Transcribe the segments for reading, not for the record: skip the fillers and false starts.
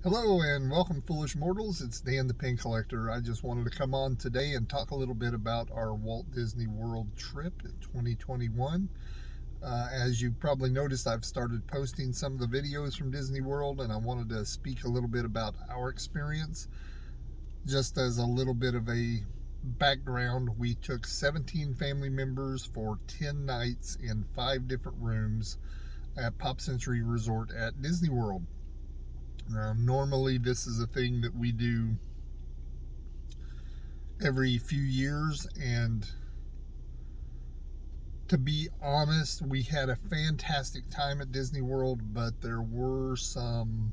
Hello and welcome, foolish mortals. It's Dan the Pen Collector. I just wanted to come on today and talk a little bit about our Walt Disney World trip in 2021. As you've probably noticed, I've started posting some of the videos from Disney World, and I wanted to speak a little bit about our experience. Just as a little bit of a background, we took 17 family members for 10 nights in 5 different rooms at Pop Century Resort at Disney World. Normally this is a thing that we do every few years, and to be honest, we had a fantastic time at Disney World, but there were some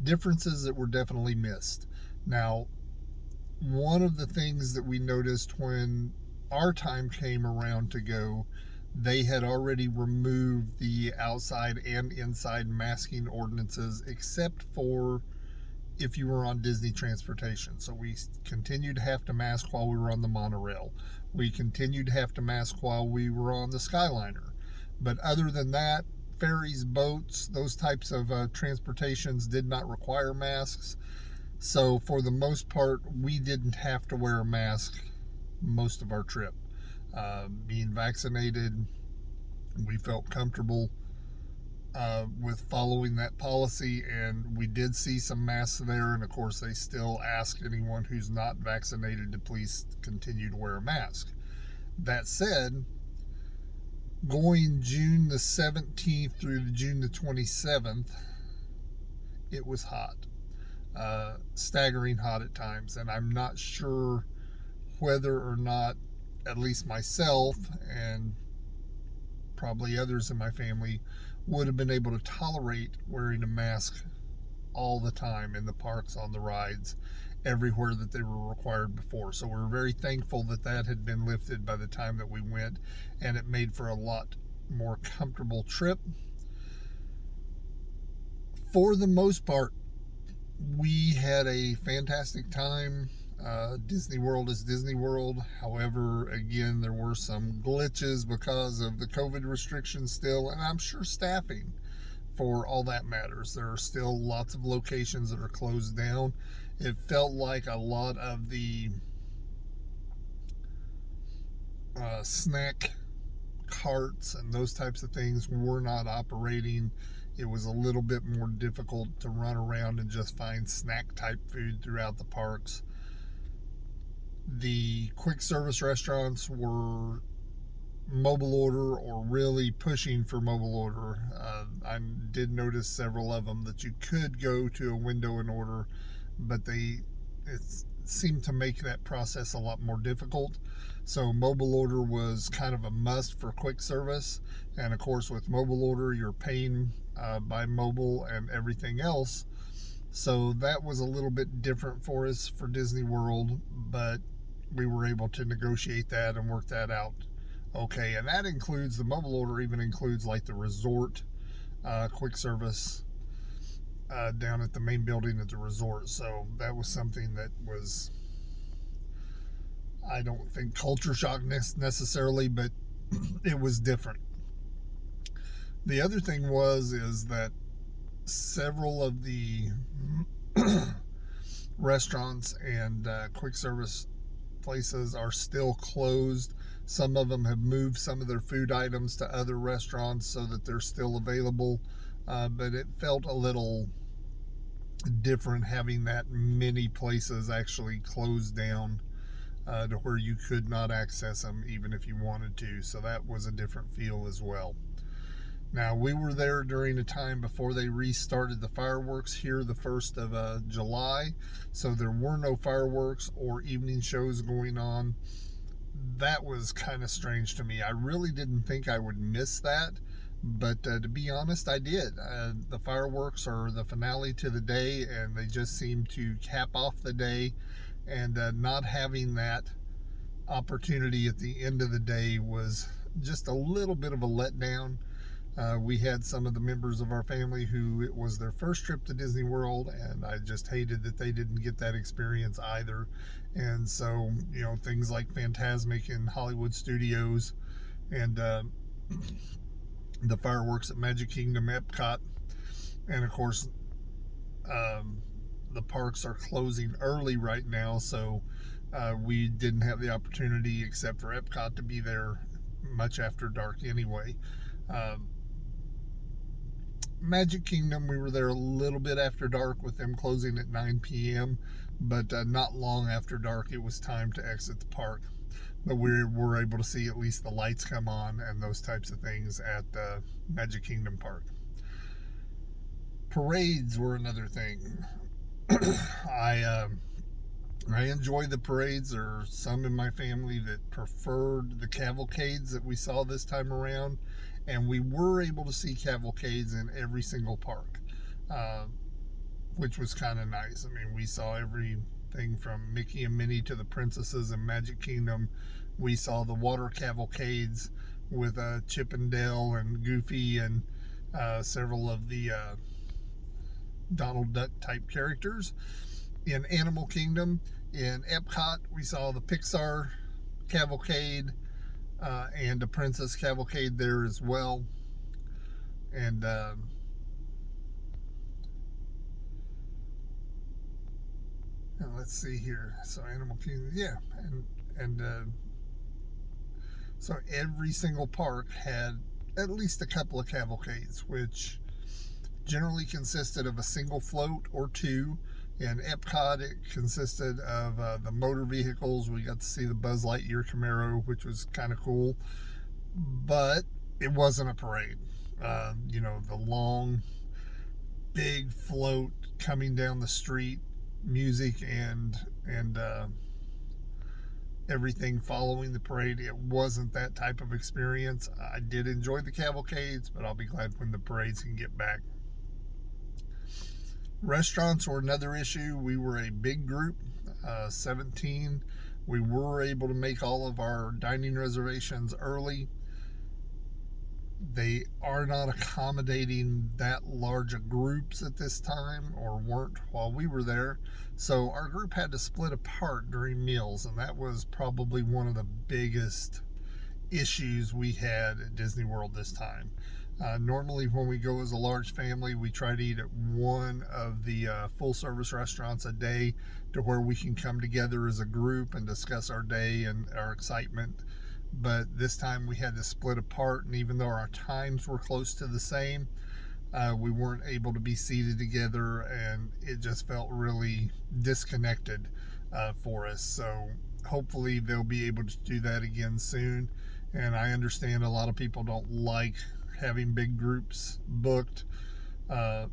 differences that were definitely missed. Now, one of the things that we noticed when our time came around to go, they had already removed the outside and inside masking ordinances, except for if you were on Disney transportation. So we continued to have to mask while we were on the monorail. We continued to have to mask while we were on the Skyliner. But other than that, ferries, boats, those types of transportations did not require masks. So for the most part, we didn't have to wear a mask most of our trip. Being vaccinated, we felt comfortable with following that policy, and we did see some masks there, and of course they still ask anyone who's not vaccinated to please continue to wear a mask. That said, going June the 17th through June the 27th, it was hot, staggering hot at times, and I'm not sure whether or not, at least myself and probably others in my family, would have been able to tolerate wearing a mask all the time in the parks, on the rides, everywhere that they were required before. So we're very thankful that that had been lifted by the time that we went, and it made for a lot more comfortable trip. For the most part, we had a fantastic time. Disney World is Disney World. However, again, there were some glitches because of the COVID restrictions still, and I'm sure staffing for all that matters. There are still lots of locations that are closed down. It felt like a lot of the snack carts and those types of things were not operating. It was a little bit more difficult to run around and just find snack type food throughout the parks. The quick service restaurants were mobile order, or really pushing for mobile order. I did notice several of them that you could go to a window and order, but it seemed to make that process a lot more difficult. So mobile order was kind of a must for quick service, and of course with mobile order you're paying by mobile and everything else. So that was a little bit different for us for Disney World, but we were able to negotiate that and work that out okay. And that includes, the mobile order even includes like the resort quick service down at the main building at the resort. So that was something that was, I don't think culture shock necessarily, but it was different. The other thing is that several of the restaurants and quick service places are still closed. Some of them have moved some of their food items to other restaurants so that they're still available, but it felt a little different having that many places actually closed down to where you could not access them even if you wanted to. So that was a different feel as well. Now, we were there during a time before they restarted the fireworks here the 1st of July, so there were no fireworks or evening shows going on. That was kind of strange to me. I really didn't think I would miss that, but to be honest, I did. The fireworks are the finale to the day, and they just seem to cap off the day, and not having that opportunity at the end of the day was just a little bit of a letdown. We had some of the members of our family who it was their first trip to Disney World, and I just hated that they didn't get that experience either. And so, you know, things like Fantasmic and Hollywood Studios and the fireworks at Magic Kingdom, Epcot, and of course the parks are closing early right now, so we didn't have the opportunity, except for Epcot, to be there much after dark anyway. Magic Kingdom, we were there a little bit after dark with them closing at 9 p.m., but not long after dark it was time to exit the park. But we were able to see at least the lights come on and those types of things at the Magic Kingdom park. Parades were another thing. I enjoy the parades. There are some in my family that preferred the cavalcades that we saw this time around, and we were able to see cavalcades in every single park, which was kind of nice. I mean, we saw everything from Mickey and Minnie to the princesses in Magic Kingdom. We saw the water cavalcades with Chip and Dale and Goofy and several of the Donald Duck type characters. In Animal Kingdom, in Epcot, we saw the Pixar cavalcade and a princess cavalcade there as well. And let's see here. So Animal Kingdom, yeah, and so every single park had at least a couple of cavalcades, which generally consisted of a single float or two. In Epcot, it consisted of the motor vehicles. We got to see the Buzz Lightyear Camaro, which was kind of cool, but it wasn't a parade. You know, the long, big float coming down the street, music and everything following the parade. It wasn't that type of experience. I did enjoy the cavalcades, but I'll be glad when the parades can get back. Restaurants were another issue. We were a big group, 17. We were able to make all of our dining reservations early. They are not accommodating that large of groups at this time, or weren't while we were there. So our group had to split apart during meals, and that was probably one of the biggest issues we had at Disney World this time. Normally when we go as a large family, we try to eat at one of the full service restaurants a day, to where we can come together as a group and discuss our day and our excitement. But this time we had to split apart, and even though our times were close to the same, we weren't able to be seated together, and it just felt really disconnected for us. So hopefully they'll be able to do that again soon. And I understand a lot of people don't like having big groups booked, but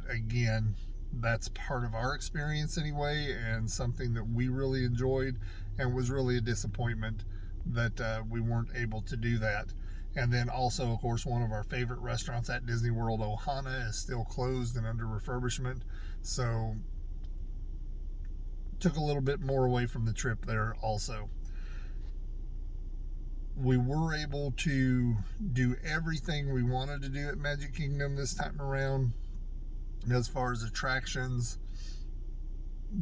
again, that's part of our experience anyway, and something that we really enjoyed, and was really a disappointment that we weren't able to do that. And then also, of course, one of our favorite restaurants at Disney World, Ohana, is still closed and under refurbishment, so took a little bit more away from the trip there also. We were able to do everything we wanted to do at Magic Kingdom this time around, as far as attractions,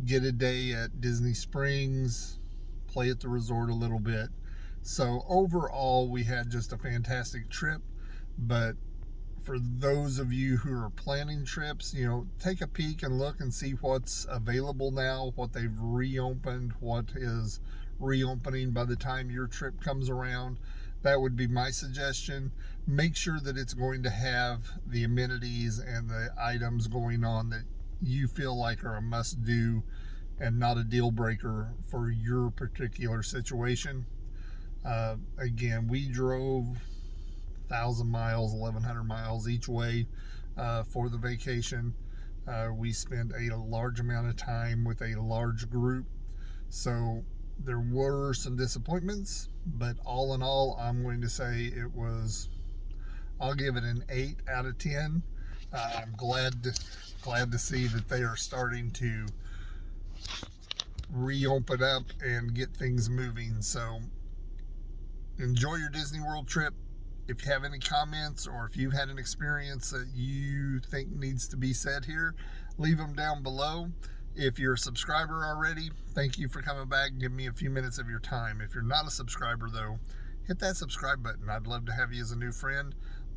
get a day at Disney Springs, play at the resort a little bit. So overall, we had just a fantastic trip. But for those of you who are planning trips, you know, take a peek and look and see what's available now, what they've reopened, what is reopening by the time your trip comes around. That would be my suggestion. Make sure that it's going to have the amenities and the items going on that you feel like are a must-do and not a deal breaker for your particular situation. Again, we drove 1,000 miles, 1,100 miles each way for the vacation. We spent a large amount of time with a large group, so there were some disappointments, but all in all, I'm going to say I'll give it an 8 out of 10. I'm glad to see that they are starting to reopen up and get things moving. So enjoy your Disney World trip. If you have any comments, or if you've had an experience that you think needs to be said here, leave them down below. If you're a subscriber already, thank you for coming back and giving me a few minutes of your time. If you're not a subscriber though, hit that subscribe button. I'd love to have you as a new friend.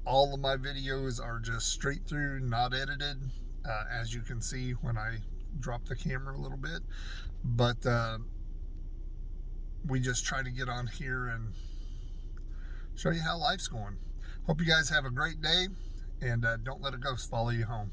All of my videos are just straight through, not edited. as you can see when I drop the camera a little bit. But we just try to get on here and show you how life's going. Hope you guys have a great day, and don't let a ghost follow you home.